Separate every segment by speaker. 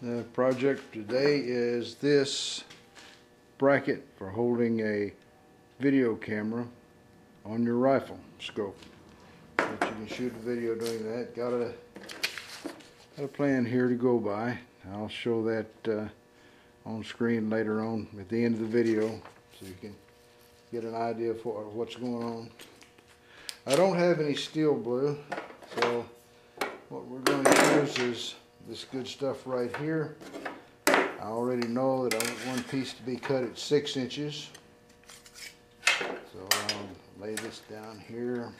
Speaker 1: The project today is this bracket for holding a video camera on your rifle scope, that you can shoot a video doing that. Got a plan here to go by. I'll show that on screen later on at the end of the video, so you can get an idea of what's going on. I don't have any steel blue, so what we're going to use is this good stuff right here. I already know that I want one piece to be cut at 6 inches. So I'll lay this down here.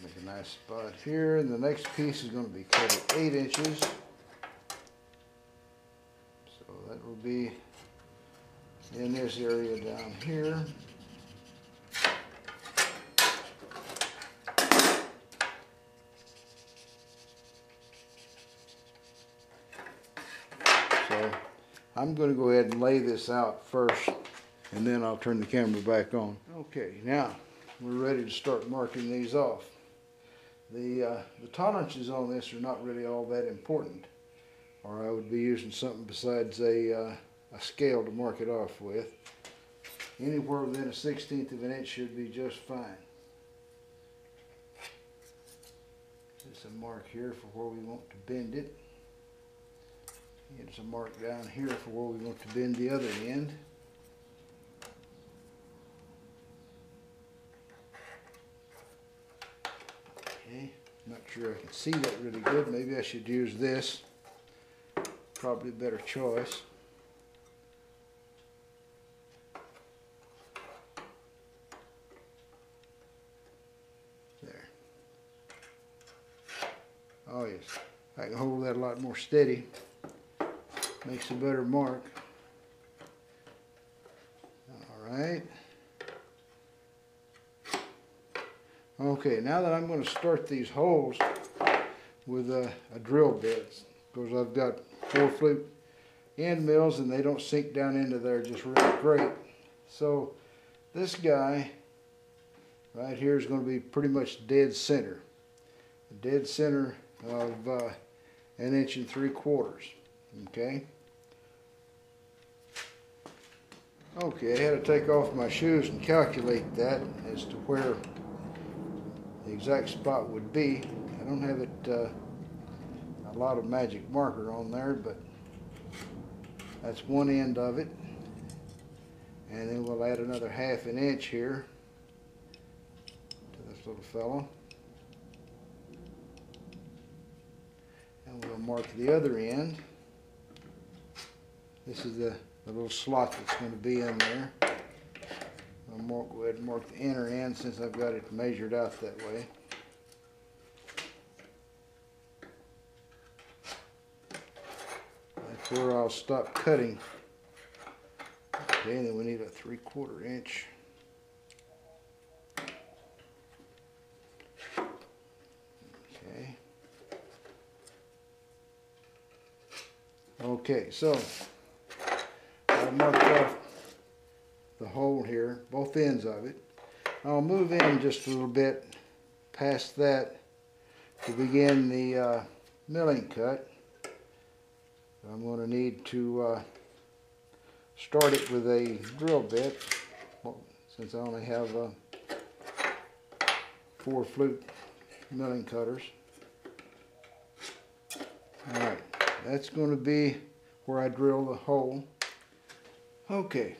Speaker 1: Make a nice spot here. And the next piece is going to be cut at 8 inches. So that will be in this area down here. So I'm going to go ahead and lay this out first, and then I'll turn the camera back on. Okay, now we're ready to start marking these off. The tolerances on this are not really all that important, or I would be using something besides a scale to mark it off with. Anywhere within a 1/16 of an inch should be just fine. Just a mark here for where we want to bend it. It's a mark down here for where we want to bend the other end. Okay, not sure I can see that really good. Maybe I should use this. Probably a better choice. There. Oh yes, I can hold that a lot more steady. Makes a better mark. Alright. Okay, now that I'm going to start these holes with a drill bit, because I've got 4 flute end mills and they don't sink down into there just really great. So this guy right here is going to be pretty much dead center. A dead center of 1 3/4 inches. Okay. Okay, I had to take off my shoes and calculate that as to where the exact spot would be. I don't have it a lot of magic marker on there, but that's one end of it. And then we'll add another 1/2 inch here to this little fellow. And we'll mark the other end. This is the little slot that's going to be in there. I'll go ahead and mark the inner end since I've got it measured out that way. That's where I'll stop cutting. Okay, and then we need a 3/4 inch. Okay. Okay, so I'll mark off the hole here, both ends of it. I'll move in just a little bit past that to begin the milling cut. I'm going to need to start it with a drill bit, since I only have 4 flute milling cutters. Alright, that's going to be where I drill the hole. Okay,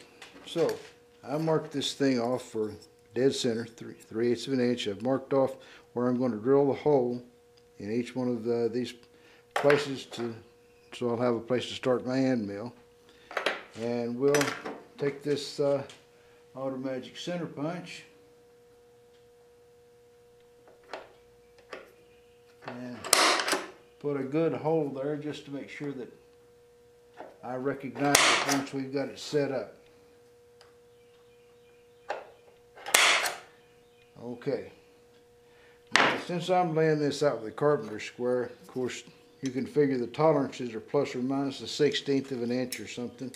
Speaker 1: so I marked this thing off for dead center, 3/8 of an inch. I've marked off where I'm going to drill the hole in each one of these places, so I'll have a place to start my end mill. And we'll take this Automagic center punch and put a good hole there just to make sure that I recognize it once we've got it set up. Okay. Now, since I'm laying this out with a carpenter square, of course, you can figure the tolerances are plus or minus a 1/16 of an inch or something.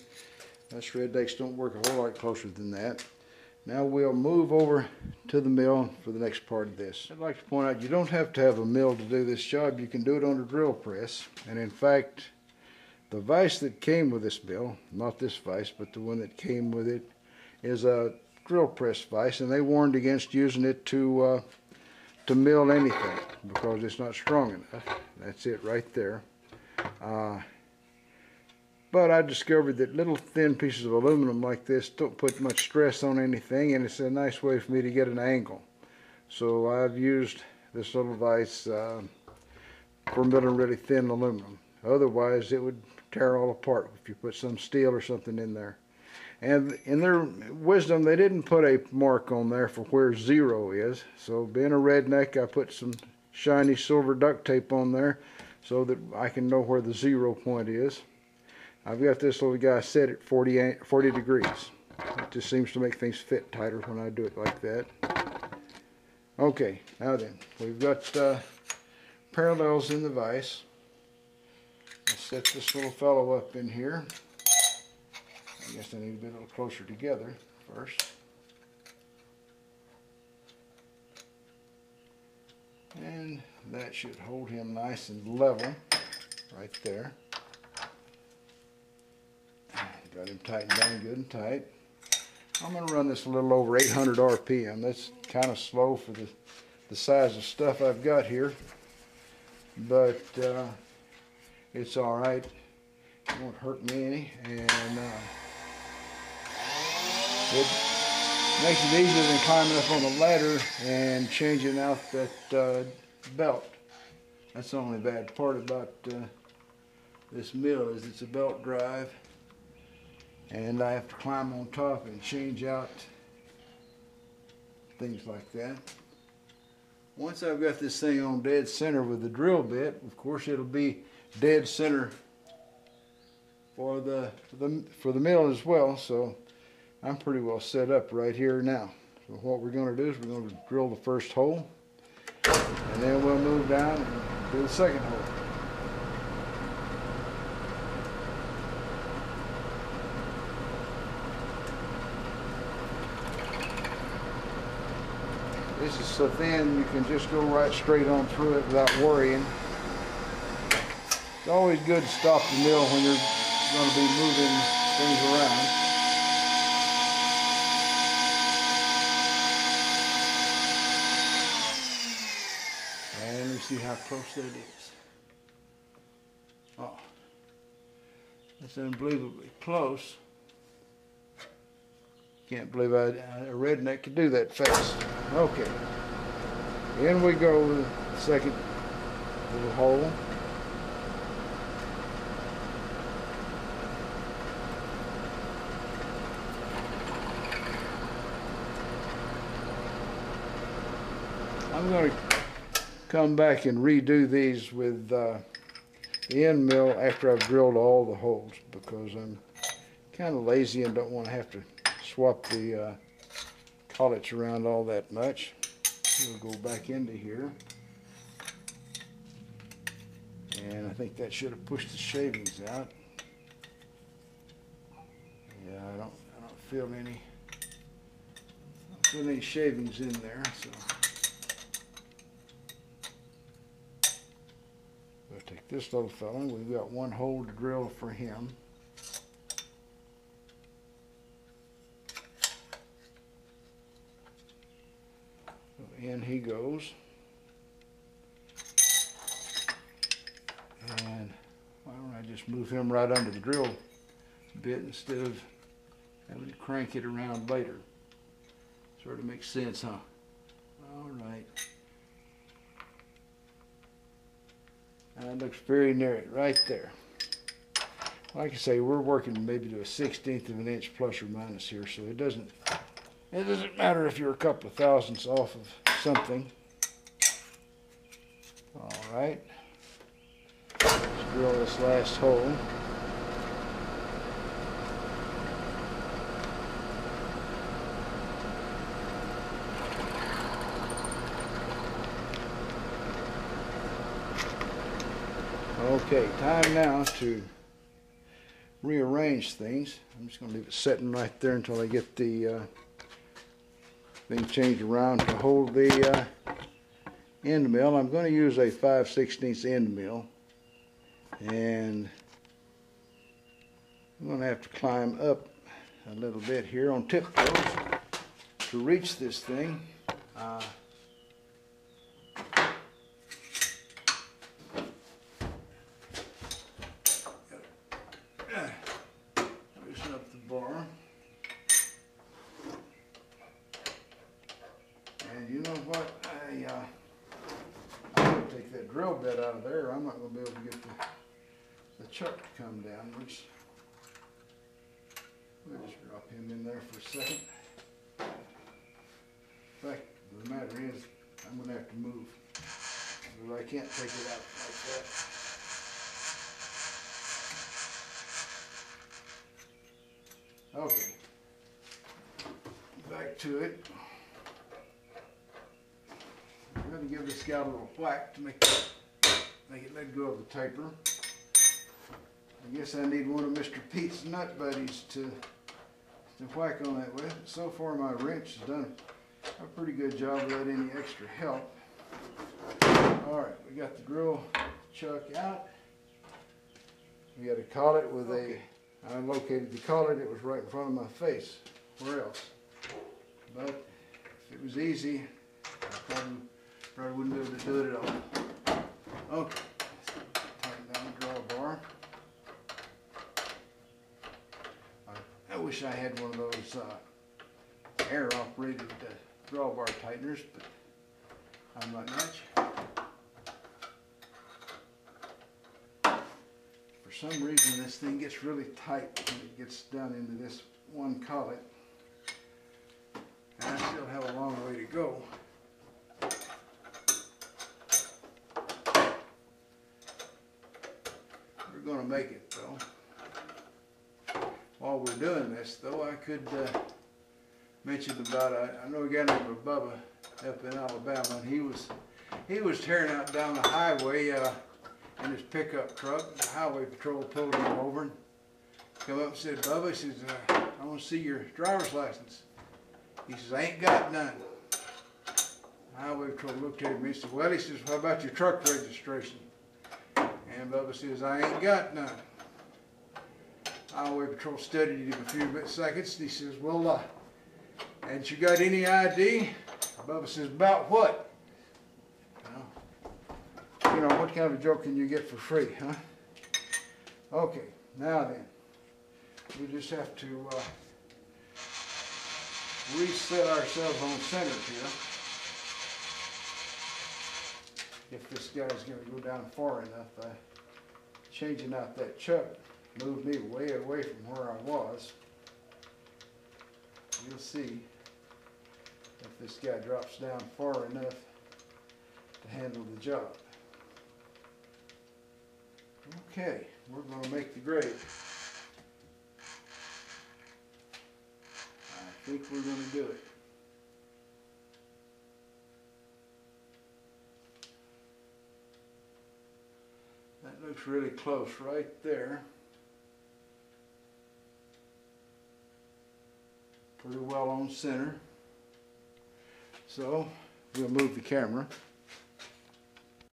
Speaker 1: Us rednecks don't work a whole lot closer than that. Now we'll move over to the mill for the next part of this. I'd like to point out you don't have to have a mill to do this job. You can do it on a drill press. And in fact, the vise that came with this mill, not this vise, but the one that came with it, is a drill press vise, and they warned against using it to mill anything because it's not strong enough. That's it right there. But I discovered that little thin pieces of aluminum like this don't put much stress on anything, and it's a nice way for me to get an angle. So I've used this little vise for milling really thin aluminum. Otherwise it would tear all apart if you put some steel or something in there. And in their wisdom, they didn't put a mark on there for where 0 is. So being a redneck, I put some shiny silver duct tape on there so that I can know where the 0 point is. I've got this little guy set at 40 degrees. It just seems to make things fit tighter when I do it like that. Okay, now then, we've got parallels in the vise. Let's set this little fellow up in here. I guess they need to be a little closer together first. And that should hold him nice and level right there. Got him tightened down good and tight. I'm going to run this a little over 800 RPM. That's kind of slow for the size of stuff I've got here. But it's alright. It won't hurt me any. And it makes it easier than climbing up on the ladder and changing out that belt. That's the only bad part about this mill is it's a belt drive. And I have to climb on top and change out things like that. Once I've got this thing on dead center with the drill bit, of course it'll be dead center for the mill as well. So I'm pretty well set up right here now. So what we're going to do is we're going to drill the first hole, and then we'll move down and do the second hole. This is so thin you can just go right straight on through it without worrying. It's always good to stop the mill when you're going to be moving things around. And let me see how close that is. Oh, that's unbelievably close. Can't believe a redneck could do that fast. Okay. In we go with the second little hole. I'm going to come back and redo these with the end mill after I've drilled all the holes because I'm kind of lazy and don't want to have to swap the collets around all that much. We'll go back into here, and I think that should have pushed the shavings out. Yeah, I don't feel any shavings in there, so we'll take this little fella. We've got one hole to drill for him. In he goes, and why don't I just move him right under the drill bit instead of having to crank it around later. Sort of makes sense, huh? All right. That looks very near it right there. Like I say, we're working maybe to a 1/16 of an inch plus or minus here, so it doesn't matter if you're a couple of thousandths off of something. All right, let's drill this last hole. Okay, time now to rearrange things. I'm just going to leave it sitting right there until I get the Then change around to hold the end mill. I'm going to use a 5/16 end mill, and I'm going to have to climb up a little bit here on tiptoes to reach this thing. Loosen up the bar. And you know what? I'm going to take that drill bit out of there. I'm not going to be able to get the chuck to come downwards. We'll just drop him in there for a second. In fact, the matter is, I'm going to have to move. Because I can't take it out like that. Okay. Back to it. I'm going to give this guy a little whack to make it let go of the taper. I guess I need one of Mr. Pete's nut buddies to whack on that with. So far my wrench has done a pretty good job without any extra help. Alright, we got the drill chuck out. We got a collet with I located the collet. It was right in front of my face. Where else? But if it was easy, I probably wouldn't be able to do it at all. Okay, tighten down the drawbar. I wish I had one of those air-operated drawbar tighteners, but I'm not much. For some reason, this thing gets really tight when it gets down into this one collet, and I still have a long way to go. We're going to make it, though. While we're doing this, though, I could mention about I know a guy named Bubba up in Alabama, and he was tearing out down the highway in his pickup truck. The highway patrol pulled him over and come up and said, "Bubba," he says, "I want to see your driver's license." He says, "I ain't got none." The highway patrol looked at him and he said, "Well," he says, "how about your truck registration?" And Bubba says, "I ain't got none." Highway patrol studied him a few seconds, and he says, "Well, ain't you got any ID?" Bubba says, "About what?" You know, what kind of a joke can you get for free, huh? Okay, now then, we just have to reset ourselves on center here. If this guy's going to go down far enough, changing out that chuck moved me way away from where I was. You'll see if this guy drops down far enough to handle the job. Okay, we're going to make the grade. I think we're going to do it. That looks really close right there. Pretty well on center. So we'll move the camera.